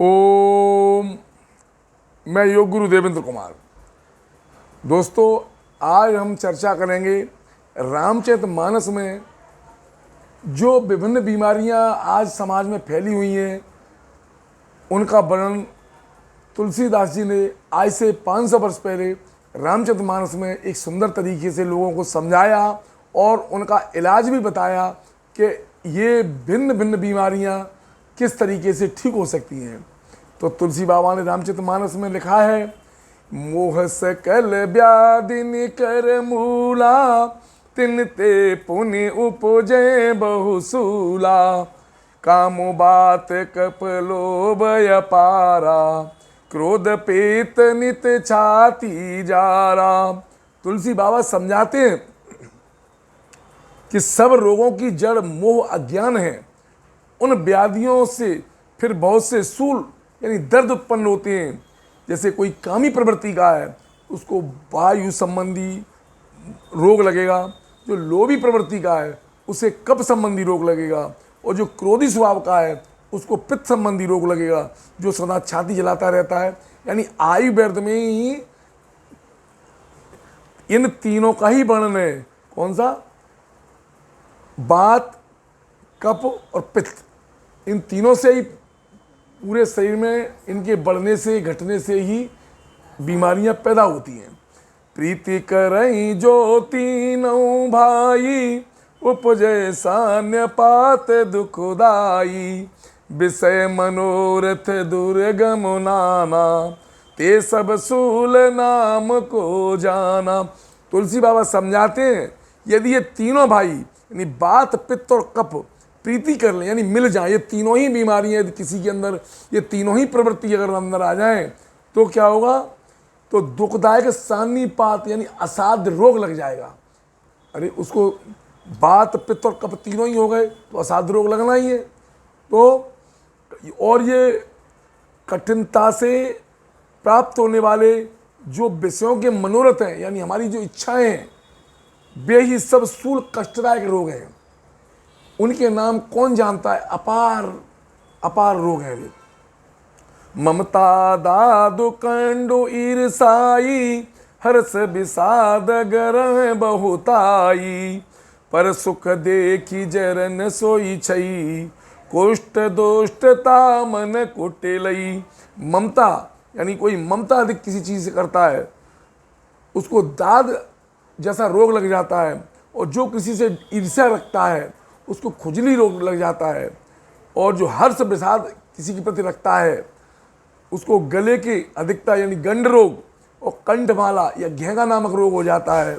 ओम। मैं योग गुरु देवेंद्र कुमार। दोस्तों, आज हम चर्चा करेंगे रामचरितमानस में जो विभिन्न बीमारियां आज समाज में फैली हुई हैं उनका वर्णन तुलसीदास जी ने आज से 500 वर्ष पहले रामचरितमानस में एक सुंदर तरीके से लोगों को समझाया और उनका इलाज भी बताया कि ये भिन्न भिन्न बीमारियां किस तरीके से ठीक हो सकती हैं। तो तुलसी बाबा ने रामचरितमानस में लिखा है, मोह सकल व्याधि निकर मूला, तिन ते पुनि उपजे बहुसूला, कामो बात कप लोभ अपारा, क्रोध पेत नित छाती जारा। तुलसी बाबा समझाते हैं कि सब रोगों की जड़ मोह अज्ञान है। उन व्याधियों से फिर बहुत से सूल यानी दर्द उत्पन्न होते हैं। जैसे कोई कामी प्रवृत्ति का है उसको वायु संबंधी रोग लगेगा, जो लोभी प्रवृत्ति का है उसे कफ संबंधी रोग लगेगा, और जो क्रोधी स्वभाव का है उसको पित्त संबंधी रोग लगेगा, जो सदा छाती जलाता रहता है। यानी आयुर्वेद में ही इन तीनों का ही वर्णन है। कौन सा? वात, कफ और पित्त। इन तीनों से ही पूरे शरीर में इनके बढ़ने से घटने से ही बीमारियां पैदा होती हैं। प्रीति करई जो तीनों भाई, उपजय सान्य पात दुखदाई, विषय मनोरथ दुर्गम नाना, ते सब सूल नाम को जाना। तुलसी बाबा समझाते हैं, यदि ये तीनों भाई यानी वात, पित्त और कफ प्रीति कर लें यानी मिल जाए, ये तीनों ही बीमारियां यदि किसी के अंदर, ये तीनों ही प्रवृत्ति अगर अंदर आ जाएं तो क्या होगा? तो दुखदायक सान्निपात यानी असाध्य रोग लग जाएगा। अरे उसको वात, पित्त और कफ तीनों ही हो गए तो असाध्य रोग लगना ही है। तो और ये कठिनता से प्राप्त होने वाले जो विषयों के मनोरथ हैं यानी हमारी जो इच्छाएं हैं, वे ही सब स्थूल कष्टदायक रोग हैं। उनके नाम कौन जानता है? अपार अपार रोग हैं वे। ममता दादु कंडो ईर्षाई, हर्ष विषाद गरह बहुताई, पर सुख देखी जरन सोई छई, कुष्ठ दोष्टता मन कुटिलई। ममता यानी कोई ममता अधिक किसी चीज से करता है उसको दाद जैसा रोग लग जाता है, और जो किसी से ईर्ष्या रखता है उसको खुजली रोग लग जाता है, और जो हर्ष विषाद किसी के प्रति रखता है उसको गले की अधिकता यानी गंड रोग और कंठमाला या घेंगा नामक रोग हो जाता है।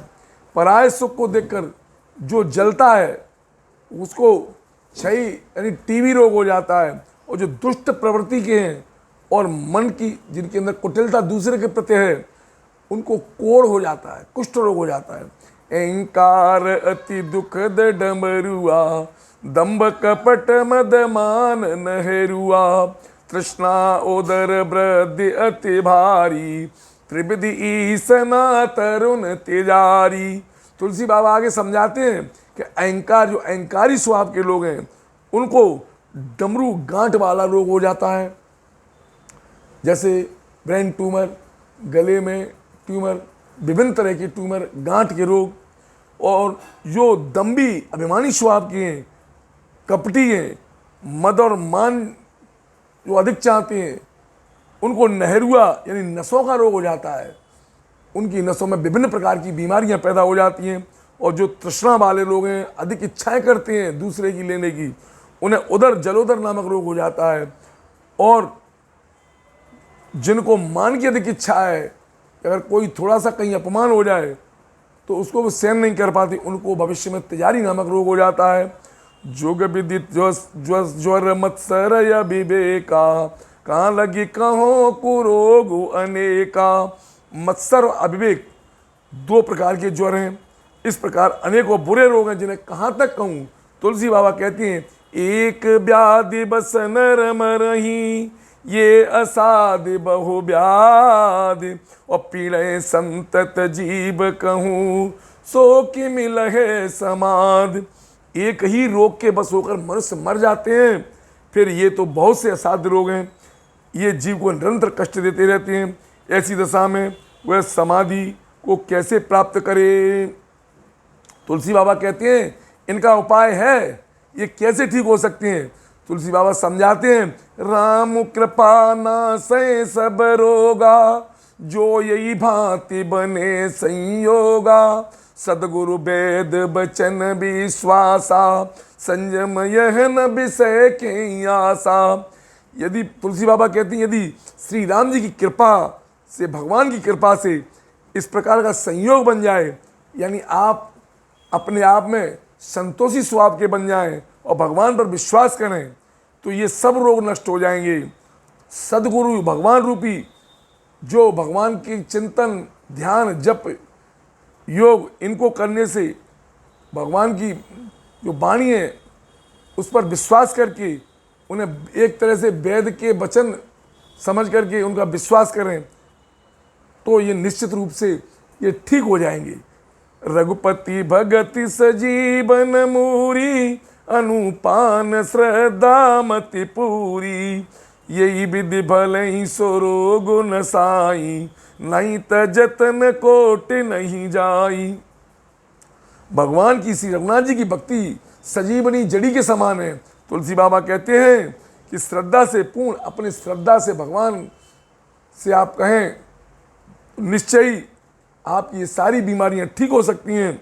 पराय सुख को देखकर जो जलता है उसको क्षय यानी टीबी रोग हो जाता है, और जो दुष्ट प्रवृत्ति के हैं और मन की जिनके अंदर कुटिलता दूसरे के प्रति है उनको कोढ़ हो जाता है, कुष्ठ रोग हो जाता है। अहंकार अति दुखद डमरुआ, दंभ कपट मदमान नहरुआ, तृष्णा उदर वृद्धि अति भारी, त्रिविधि ईसना तरुण तिजारी। तुलसी बाबा आगे समझाते हैं कि अहंकार, जो अहंकारी स्वभाव के लोग हैं उनको डमरू गांठ वाला रोग हो जाता है, जैसे ब्रेन ट्यूमर, गले में ट्यूमर, विभिन्न तरह के ट्यूमर, गांठ के रोग। और जो दम्भी अभिमानी स्वभाव के हैं, कपटी हैं, मद और मान जो अधिक चाहते हैं उनको नहरुआ यानी नसों का रोग हो जाता है। उनकी नसों में विभिन्न प्रकार की बीमारियां पैदा हो जाती हैं। और जो तृष्णा वाले लोग हैं, अधिक इच्छाएं करते हैं दूसरे की लेने की, उन्हें उदर जलोदर नामक रोग हो जाता है। और जिनको मान की अधिक इच्छा है, अगर कोई थोड़ा सा कहीं अपमान हो जाए तो उसको वो सहन नहीं कर पाती, उनको भविष्य में तिजारी नामक रोग हो जाता है। जोग विदित ज्वर मत्सर या विवेका, कहाँ लगी कहो कुरोग अनेका। मत्सर और अविवेक दो प्रकार के ज्वर हैं। इस प्रकार अनेकों बुरे रोग हैं जिन्हें कहाँ तक कहूँ। तुलसी बाबा कहती हैं, एक व्याधि बस नर मरही, ये असाध्य बहु व्याधि, और पीड़े संतत जीव कहूँ, सो कि मिलहे समाधि। एक ही रोग के बस होकर मनुष्य मर जाते हैं, फिर ये तो बहुत से असाध्य रोग हैं। ये जीव को निरंतर कष्ट देते रहते हैं। ऐसी दशा में वह समाधि को कैसे प्राप्त करे? तुलसी बाबा कहते हैं इनका उपाय है, ये कैसे ठीक हो सकते हैं? तुलसी बाबा समझाते हैं, राम कृपा नासै सब रोगा, जो यही भांति बने संयोगा, सदगुरु वेद बचन विश्वासा, संयम यह न विषय के आशा। यदि तुलसी बाबा कहती हैं यदि श्री राम जी की कृपा से, भगवान की कृपा से इस प्रकार का संयोग बन जाए, यानी आप अपने आप में संतोषी स्वभाव के बन जाएं और भगवान पर विश्वास करें, तो ये सब रोग नष्ट हो जाएंगे। सदगुरु भगवान रूपी जो भगवान के चिंतन, ध्यान, जप, योग, इनको करने से भगवान की जो वाणी है उस पर विश्वास करके उन्हें एक तरह से वेद के वचन समझ करके उनका विश्वास करें, तो ये निश्चित रूप से ये ठीक हो जाएंगे। रघुपति भगति सजीवन मूरी, अनुपान श्रद्धा मति पूरी, यही विधि भले सो रोग नसाई, नहीं त जतन कोट नहीं जाई। भगवान की, श्री रघुनाथ जी की भक्ति सजीवनी जड़ी के समान है। तुलसी बाबा कहते हैं कि श्रद्धा से पूर्ण, अपनी श्रद्धा से भगवान से आप कहें, निश्चय ही आपकी ये सारी बीमारियां ठीक हो सकती हैं।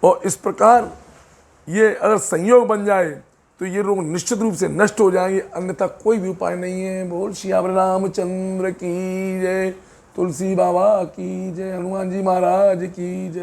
और इस प्रकार ये अगर संयोग बन जाए तो ये रोग निश्चित रूप से नष्ट हो जाएंगे, अन्यथा कोई भी उपाय नहीं है। बोल श्याम रामचंद्र की जय, तुलसी बाबा की जय, हनुमान जी महाराज की जय।